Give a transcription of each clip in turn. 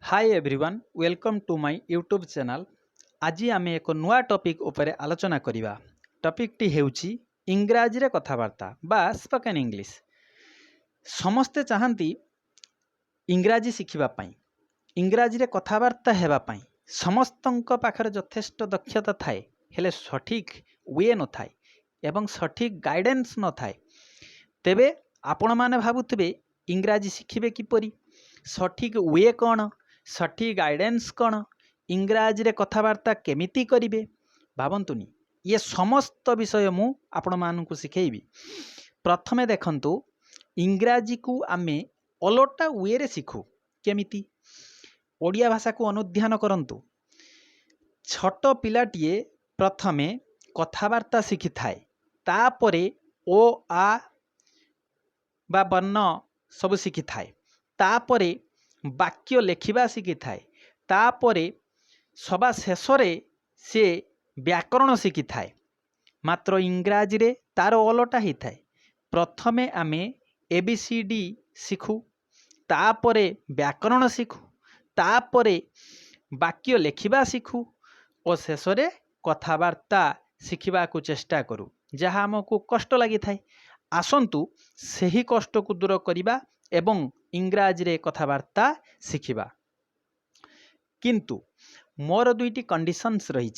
Hi everyone welcome to my YouTube channel. आज आम एक नुआ टॉपिक उपरे आलोचना करिबा। टॉपिक टी हेउची इंग्राजी रे कथावार्ता बा स्पोकन इंग्लिश। समस्ते चाहती इंग्राजी शिखिबा पई, इंग्राजी रे कथावार्ता हेबा पई। समस्तंक पाखरे यथेष्ट दक्षता थाए, हेले सठिक वे न थाए एवं सठिक गाइडेंस न थाए। तेबे आपण माने भाबुथिबे इंग्राजी शिखिबे किपरि, सठिक वे कौन, सठिक गाइडेंस कौन, इंग्राजी रे कथावार्ता केमिति करिवे। भाबंतुनी ये समस्त विषय मु आपण मानकु शिखेइबी। प्रथमे देखंतु इंग्राजी को आमे ओलोटा वे रे शिखु केमिति। ओडिया भाषा को अनुध्यान करंतु। छोट पिलाटीए प्रथमे कथावार्ता शिखि थाए, तापरे ओ आ बा वर्ण सब शिखि थाए, तापरे वाक्य लेखिबा शिखि थाए, तापरे सभा शेषरे से व्याकरण शिखि थाए। मात्र इंग्राजी रे तार ओलटा ही थाए। प्रथमे आमे एबीसीडी शिखु, तापरे व्याकरण शिखु, तापरे वाक्य लेखिबा शिखु और शेषरे कथावार्ता शिखिबा को चेष्टा करू, जहाँ आमको कष्ट लगी थाए। आसंतु सही कष्ट को दूर करिबा एवं इंग्राजी रे कथावार्ता शिखिबा। किंतु मोर दुईटी कंडीशंस रही।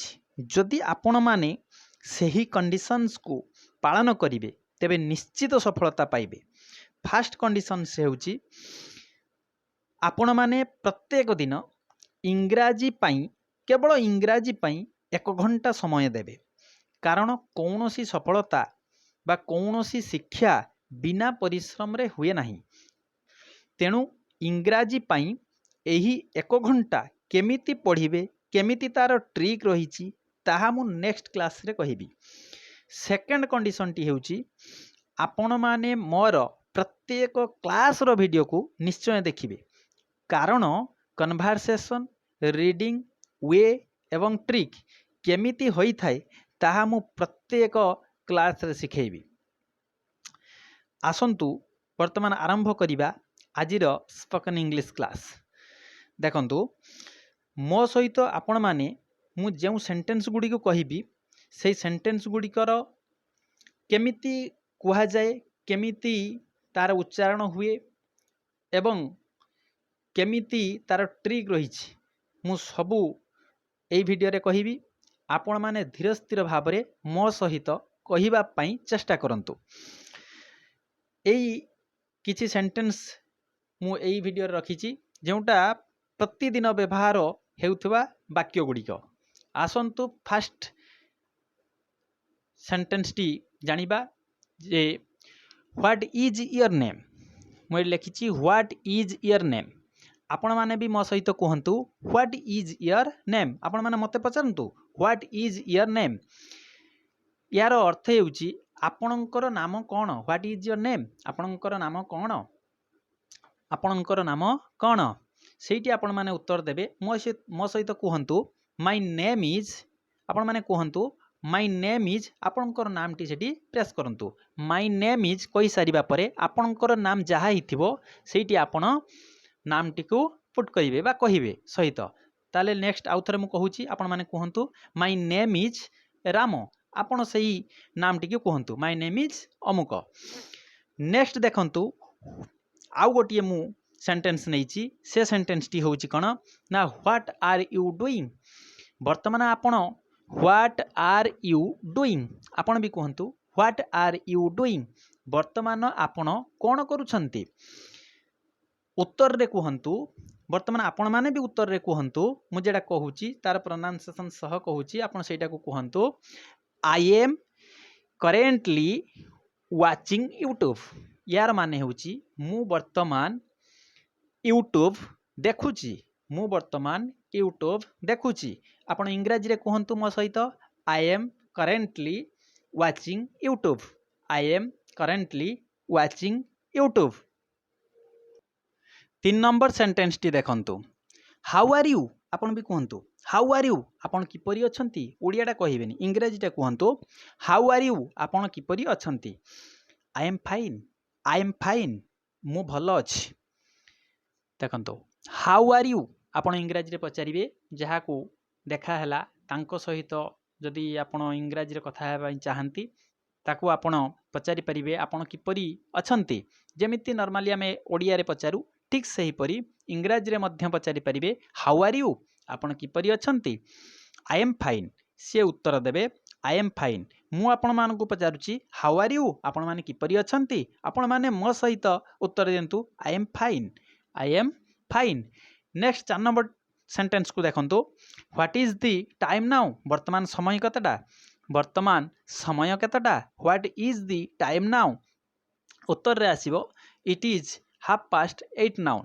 जदि आपण माने सही कंडीशंस को पालन करिवे तेबे निश्चित सफलता पाइबे। फास्ट कंडीशन से होची आपण माने प्रत्येक दिन इंग्राजी पाई, केवल इंग्राजी पाई 1 घंटा समय देबे। कारण कौनसी सफलता बा कौनसी शिक्षा बिना परिश्रम रे हुए नहीं। तेणु इंग्राजी पाई एही 1 घंटा केमिति पढ़िबे, केमिति तार ट्रिक रही, ताहा मु नेक्स्ट क्लास रे कहिबी। सेकंड कंडीशन टी हेउची आपण माने मोर प्रत्येक क्लास रो वीडियो को निश्चय देखिबे। कारण कन्वर्सेशन, रीडिंग, वे एवं ट्रिक केमिति होई थाए ताहा मु प्रत्येक क्लास रे सिखेइबी। आसंतु वर्तमान आरंभ करिबा आजिर स्पोकन इंग्लिश क्लास। देखंतु मो सहित आपण माने मु जेउ सेंटेंस गुडी को कहिबी, सेई सेंटेंस गुडी कर केमिति कुहा जाए, केमिति तार उच्चारण हुए एवं केमिति तार ट्रिक रही, मु सबू एई वीडियो रे कहिबी। आपण माने धीर स्थिर भाव रे मो सहित कहिबा पई चेष्टा करंतु। एई किछि सेंटेंस मु एई वीडियो रे रखिछि, जेउटा प्रतिदिन व्यवहार हेउथबा वाक्य गुडिक। आसंतु फास्ट सेंटेंस टी जानिबा जे व्हाट इज योर नेम। मु लिखिछि व्हाट इज योर नेम। आपण माने भी मो सहित कहंतु व्हाट इज योर नेम। आपण माने मते पचारंतु व्हाट इज योर नेम। यार अर्थ हेउची आपणकर नाम कौन। व्हाट इज योर नेम, आपणकर नाम कौन, आपणकर नाम कौन, सेठी आपण माने उत्तर देबे। मो सहित कहंतु माय नेम इज। आपण माने कहंतु माय नेम इज, आपणकर नाम टी सेठी प्रेस करंतु। माय नेम इज कहि सारिबा परे आपणकर नाम जहा हिथिबो सेठी आपण नाम टी को पुट करिवे बा कहिवे सहित। ताले नेक्स्ट आउ थरे मु कहूची, आपण माने कहंतु माय नेम इज राम। आपण सही नाम टी को कहंतु माय नेम इज अमुक। नेक्स्ट देखंतु आउ गोटिए मु सेंटेंस नैची, से सेंटेंस टी होची कोन ना व्हाट आर यू डूइंग। वर्तमान आपण व्हाट आर यू डूइंग, आपण भी कहंतु व्हाट आर यू डूइंग। वर्तमान आपण कोन करूछंती, उत्तर रे कहंतु। वर्तमान आपण माने भी उत्तर रे कहंतु। मु जेडा कहूची तार प्रोनाउंसिएशन सह कहूची, आपण सेटा को कहंतु I am currently watching YouTube. यार माने होची मु वर्तमान यूट्यूब देखुची, मु वर्तमान यूट्यूब देखुची। आपण इंग्राजी रे कहंतु मो सहित I am currently watching YouTube. I am currently watching YouTube. 3 number sentence टी देखंतु हाउ आर यू। आपण भी कहंतु हाउ आर यू, आपण किपरि अछंती। ओडियाटा कहिबेनी, इंग्राजीटा कहंतु हाउ आर यू, आपण किपरि अछंती। I am fine, I am fine, मु भलो अछि। देखंतु हाउ आर यू, आपण इंग्राजी रे पचारिबे जहा को देखा हला तांको सहित जदि आपण इंग्राजी रे कथा हेबा चाहंती ताकू आपण पचारि परिबे आपण किपरि अछंती जेमिति नॉर्मली आमे ओडिया रे पचारू ठीक सही परी इंग्राजी रे मध्य पचारि परिबे हाउ आर यू आपण किपरि अछंती आई एम फाइन से उत्तर देबे आई एम फाइन मु आपण मानकु पचारुची हाउ आर यू आपण माने किपरि अछंती आपण माने मो सहित उत्तर देंतु I am fine I am fine next 4 number sentence को देखंतु what is the time now वर्तमान समय कतटा वर्तमान समय केतटा what is the time now उत्तर रे आसीबो इट इज 8:30 नाउ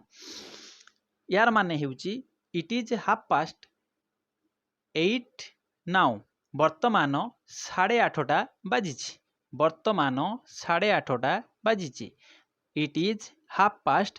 यार माने हेउची इट इज 8:30 नाउ वर्तमान 8:30 बाजिछि वर्तमान 8:30 बाजिछि इट इज 8:30